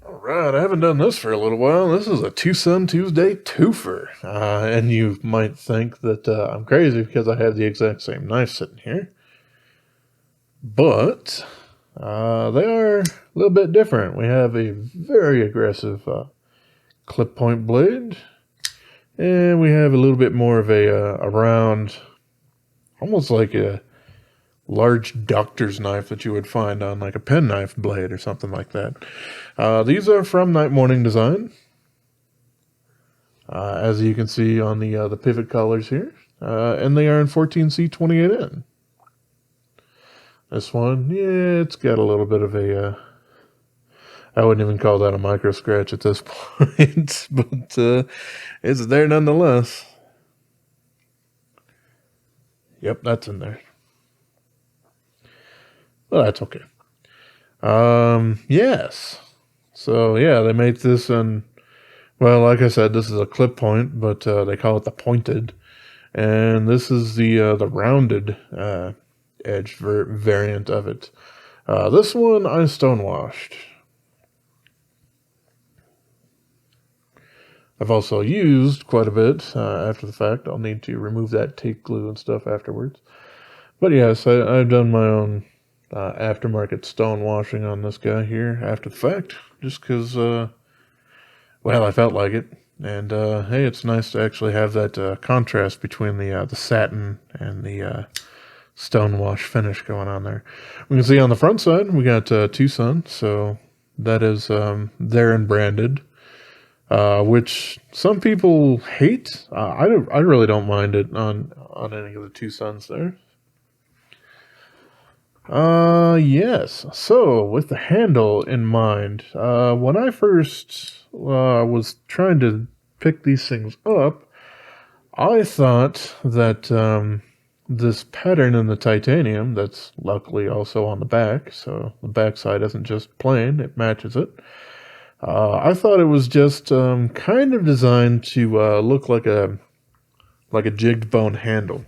Alright, I haven't done this for a little while. This is a TwoSun Tuesday twofer. And you might think that I'm crazy because I have the exact same knife sitting here. But they are a little bit different. We have a very aggressive clip point blade. And we have a little bit more of a round, almost like a large doctor's knife that you would find on like a penknife blade or something like that. These are from NightMorning Design, as you can see on the pivot collars here, and they are in 14C28N. This one, yeah, it's got a little bit of a, I wouldn't even call that a micro scratch at this point, but it's there nonetheless. Yep, that's in there. Well, that's okay. Yes. So yeah, they made this in, well, like I said, this is a clip point, but they call it the pointed, and this is the rounded edge variant of it. This one I stonewashed. I've also used quite a bit after the fact. I'll need to remove that tape glue and stuff afterwards. But yes, I've done my own aftermarket stonewashing on this guy here after the fact, just because, well, I felt like it. And hey, it's nice to actually have that contrast between the satin and the stonewash finish going on there. We can see on the front side we got TwoSun, so that is there and branded, which some people hate. I really don't mind it on any of the TwoSuns there. Yes. So, with the handle in mind, when I first was trying to pick these things up, I thought that this pattern in the titanium, that's luckily also on the back, so the back side isn't just plain, it matches it. I thought it was just kind of designed to look like a jigged bone handle.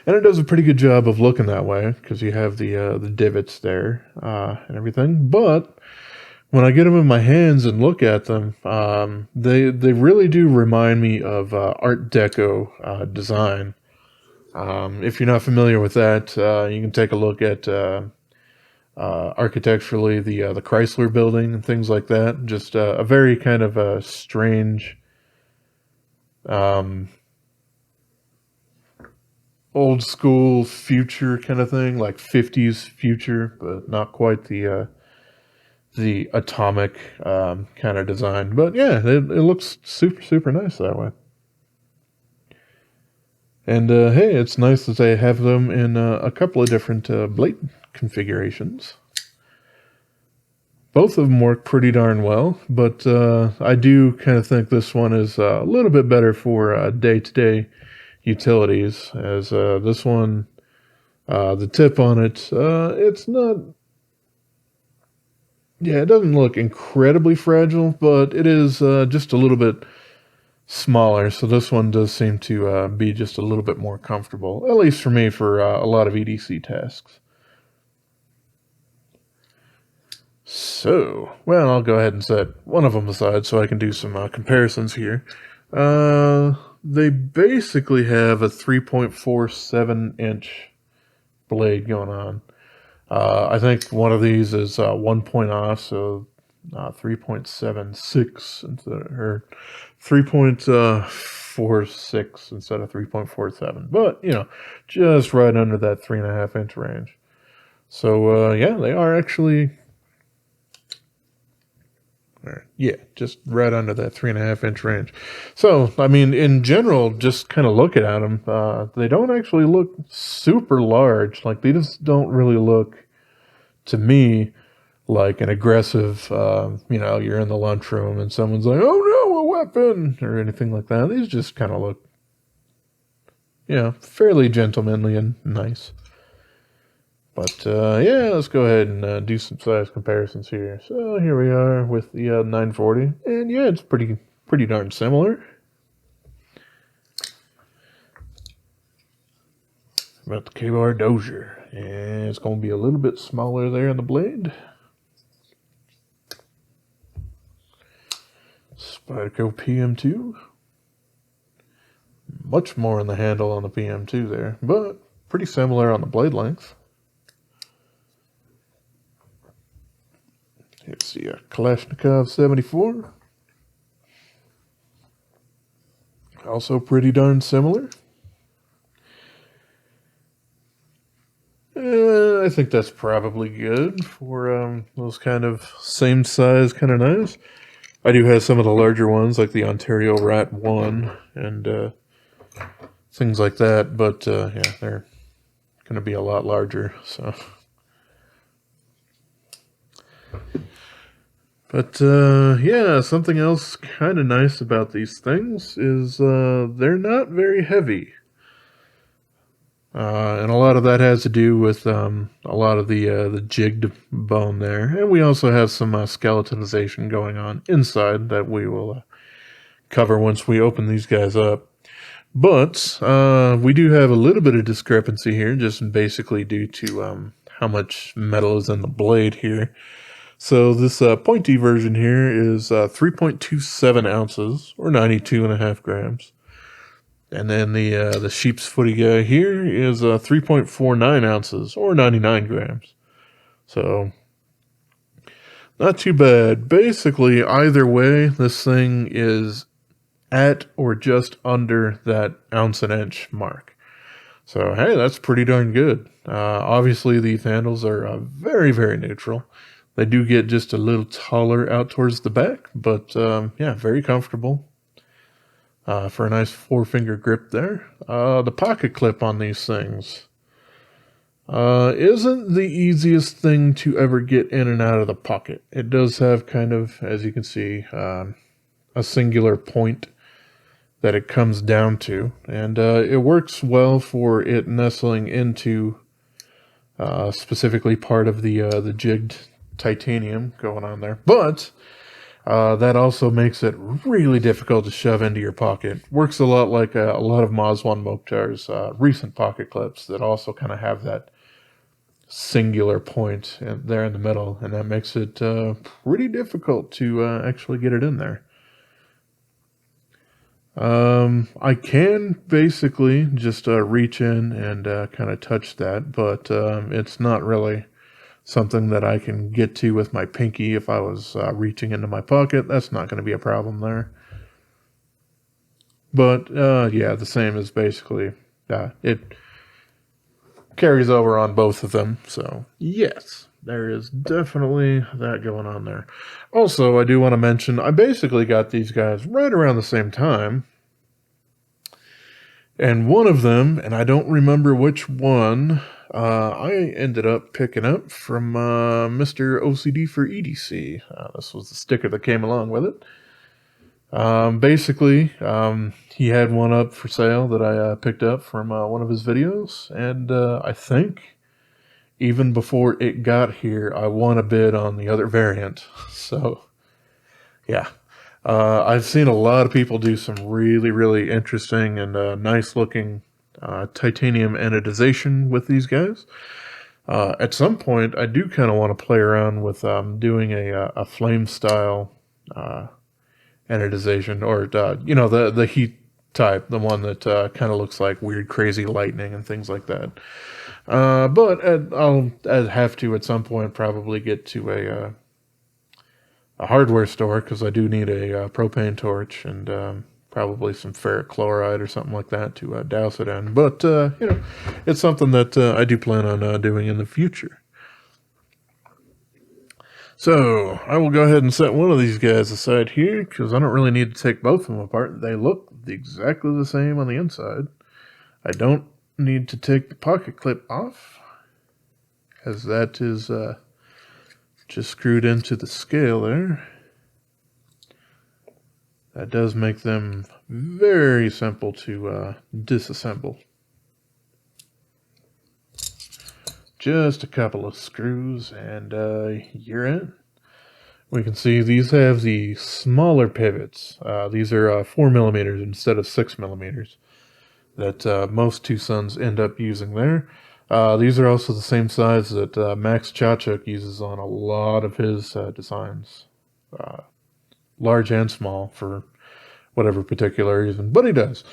And it does a pretty good job of looking that way because you have the divots there and everything. But when I get them in my hands and look at them, they really do remind me of Art Deco design. If you're not familiar with that, you can take a look at architecturally the Chrysler Building and things like that. Just a very kind of a strange. Old school future kind of thing, like 50s future, but not quite the atomic kind of design. But yeah, it looks super nice that way. And hey, it's nice that they have them in a couple of different blade configurations. Both of them work pretty darn well, but I do kind of think this one is a little bit better for day-to-day utilities, as this one, the tip on it, it's not, yeah, it doesn't look incredibly fragile, but it is just a little bit smaller, so this one does seem to be just a little bit more comfortable, at least for me, for a lot of EDC tasks. So, well, I'll go ahead and set one of them aside so I can do some comparisons here. They basically have a 3.47 inch blade going on. I think one of these is 1 point off, so 3.76 instead of, or 3.46 instead of 3.47. But, you know, just right under that 3.5 inch range. So, yeah, they are actually, yeah, just right under that 3.5 inch range. So, I mean, in general, just kind of looking at them, they don't actually look super large. Like, they just don't really look, to me, like an aggressive, you know, you're in the lunchroom and someone's like, oh no, a weapon, or anything like that. These just kind of look, you know, fairly gentlemanly and nice. But yeah, let's go ahead and do some size comparisons here. So here we are with the 940, and yeah, it's pretty darn similar. About the K-Bar Dozier, and it's going to be a little bit smaller there in the blade. Spyderco PM2. Much more in the handle on the PM2 there, but pretty similar on the blade length. Here's the Kalashnikov 74. Also pretty darn similar. I think that's probably good for those kind of same size kind of knives. I do have some of the larger ones, like the Ontario Rat 1 and things like that, but yeah, they're going to be a lot larger. So, but yeah, something else kind of nice about these things is they're not very heavy. And a lot of that has to do with a lot of the jigged bone there. And we also have some skeletonization going on inside that we will cover once we open these guys up. But we do have a little bit of discrepancy here, just basically due to how much metal is in the blade here. So this pointy version here is 3.27 ounces, or 92.5 grams. And then the sheepsfooty guy here is 3.49 ounces, or 99 grams. So, not too bad. Basically, either way, this thing is at or just under that ounce and inch mark. So, hey, that's pretty darn good. Obviously, these handles are very, very neutral. They do get just a little taller out towards the back, but yeah, very comfortable. For a nice 4-finger grip there. The pocket clip on these things isn't the easiest thing to ever get in and out of the pocket. It does have kind of, as you can see, a singular point that it comes down to. And it works well for it nestling into specifically part of the jigged titanium going on there. But that also makes it really difficult to shove into your pocket. Works a lot like a lot of Mazwan Mokhtar's recent pocket clips that also kind of have that singular point there in the middle, and that makes it pretty difficult to actually get it in there. I can basically just reach in and kind of touch that, but it's not really something that I can get to with my pinky. If I was reaching into my pocket, that's not going to be a problem there. But yeah, the same is basically, it carries over on both of them. So yes, there is definitely that going on there. Also, I do want to mention, I basically got these guys right around the same time. And one of them, and I don't remember which one, I ended up picking up from Mr. OCD for EDC. This was the sticker that came along with it. Basically, he had one up for sale that I picked up from one of his videos, and I think even before it got here, I won a bid on the other variant. So, yeah. I've seen a lot of people do some really, really interesting and nice-looking titanium anodization with these guys. At some point, I do kind of want to play around with doing a flame-style anodization, or you know, the heat type, the one that kind of looks like weird, crazy lightning and things like that. But I'll have to at some point probably get to a hardware store, because I do need a propane torch and probably some ferric chloride or something like that to douse it in. But, you know, it's something that I do plan on doing in the future. So, I will go ahead and set one of these guys aside here, because I don't really need to take both of them apart. They look exactly the same on the inside. I don't need to take the pocket clip off, as that is just screwed into the scale there. That does make them very simple to disassemble. Just a couple of screws and you're in. We can see these have the smaller pivots. These are 4 millimeters instead of 6 millimeters that most TwoSuns end up using there. These are also the same size that Max Chachuk uses on a lot of his designs. large and small for whatever particular reason, but he does.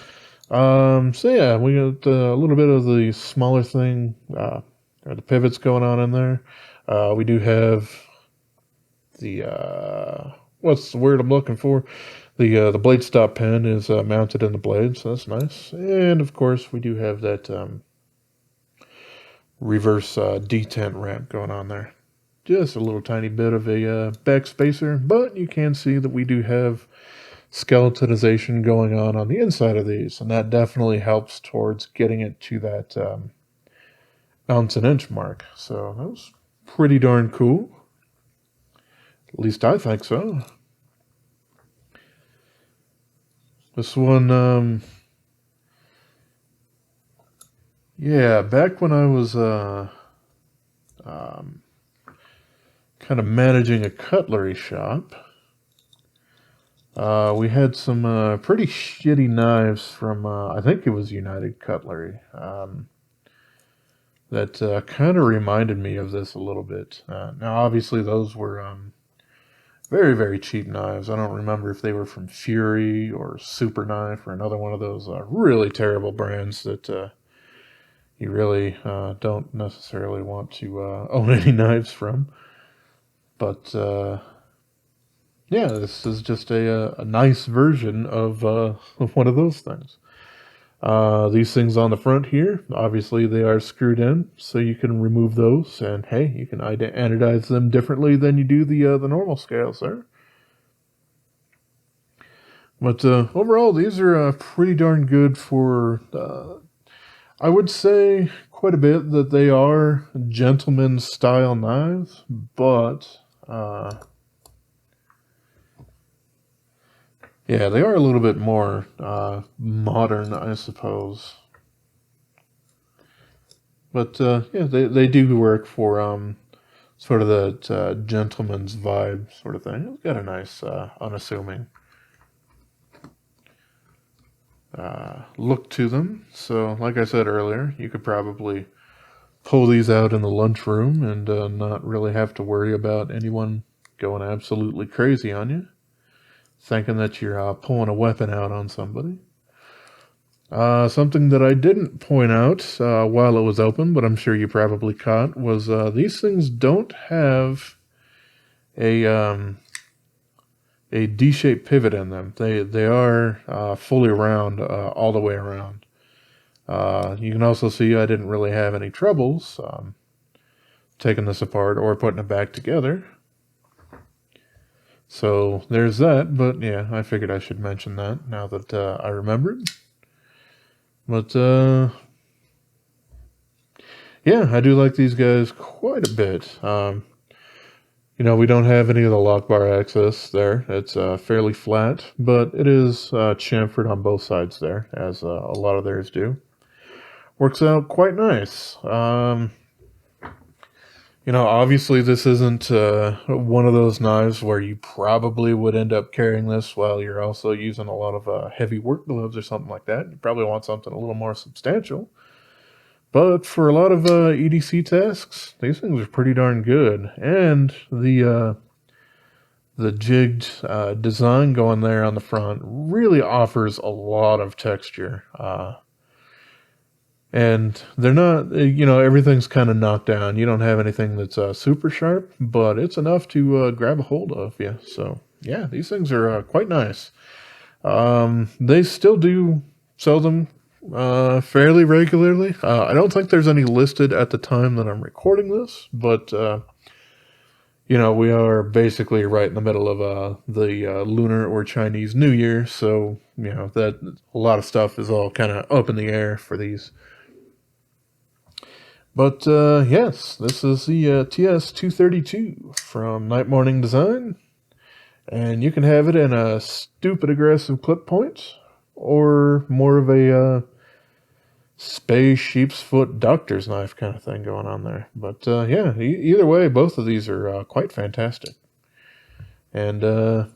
So yeah, we got a little bit of the smaller thing, the pivots going on in there. We do have the what's the word I'm looking for? The blade stop pin is mounted in the blade, so that's nice. And of course, we do have that reverse detent ramp going on there. Just a little tiny bit of a back spacer, but you can see that we do have skeletonization going on the inside of these, and that definitely helps towards getting it to that ounce and inch mark. So that was pretty darn cool. At least I think so. This one, yeah, back when I was kind of managing a cutlery shop, we had some pretty shitty knives from, I think it was United Cutlery, that kind of reminded me of this a little bit. Now, obviously, those were very, very cheap knives. I don't remember if they were from Fury or Super Knife or another one of those really terrible brands that you really don't necessarily want to own any knives from. But yeah, this is just a nice version of one of those things. These things on the front here, obviously they are screwed in, so you can remove those, and hey, you can anodize them differently than you do the normal scales there. But overall, these are pretty darn good for, I would say quite a bit that they are gentleman style knives, but yeah, they are a little bit more modern, I suppose. But yeah, they do work for sort of that gentleman's vibe sort of thing. It's got a nice, unassuming look to them. So, like I said earlier, you could probably pull these out in the lunchroom and not really have to worry about anyone going absolutely crazy on you, thinking that you're pulling a weapon out on somebody. Something that I didn't point out while it was open, but I'm sure you probably caught, was these things don't have a D-shaped pivot in them. They are fully round all the way around. You can also see I didn't really have any troubles taking this apart or putting it back together. So there's that, but yeah, I figured I should mention that now that I remembered. But yeah, I do like these guys quite a bit. You know, we don't have any of the lock bar access there. It's fairly flat, but it is chamfered on both sides there, as a lot of theirs do. Works out quite nice. You know, obviously this isn't one of those knives where you probably would end up carrying this while you're also using a lot of heavy work gloves or something like that. You probably want something a little more substantial. But for a lot of EDC tasks, these things are pretty darn good. And the jigged design going there on the front really offers a lot of texture. And they're not, you know, everything's kind of knocked down. You don't have anything that's super sharp, but it's enough to grab a hold of you. So, yeah, these things are quite nice. They still do sell them fairly regularly. I don't think there's any listed at the time that I'm recording this, but, you know, we are basically right in the middle of the Lunar or Chinese New Year, so, you know, that a lot of stuff is all kind of up in the air for these. But yes, this is the TS232 from NightMorning Design, and you can have it in a stupid aggressive clip point, or more of a space sheepsfoot doctor's knife kind of thing going on there. But yeah, either way, both of these are quite fantastic, and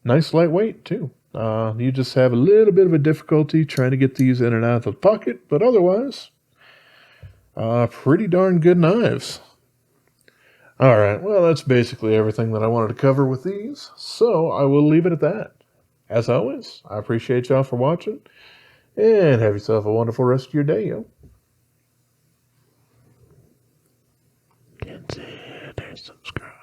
nice lightweight too. You just have a little bit of a difficulty trying to get these in and out of the pocket, but otherwise, pretty darn good knives. Alright, well, that's basically everything that I wanted to cover with these, so I will leave it at that. As always, I appreciate y'all for watching, and have yourself a wonderful rest of your day, yo. Consider subscribing.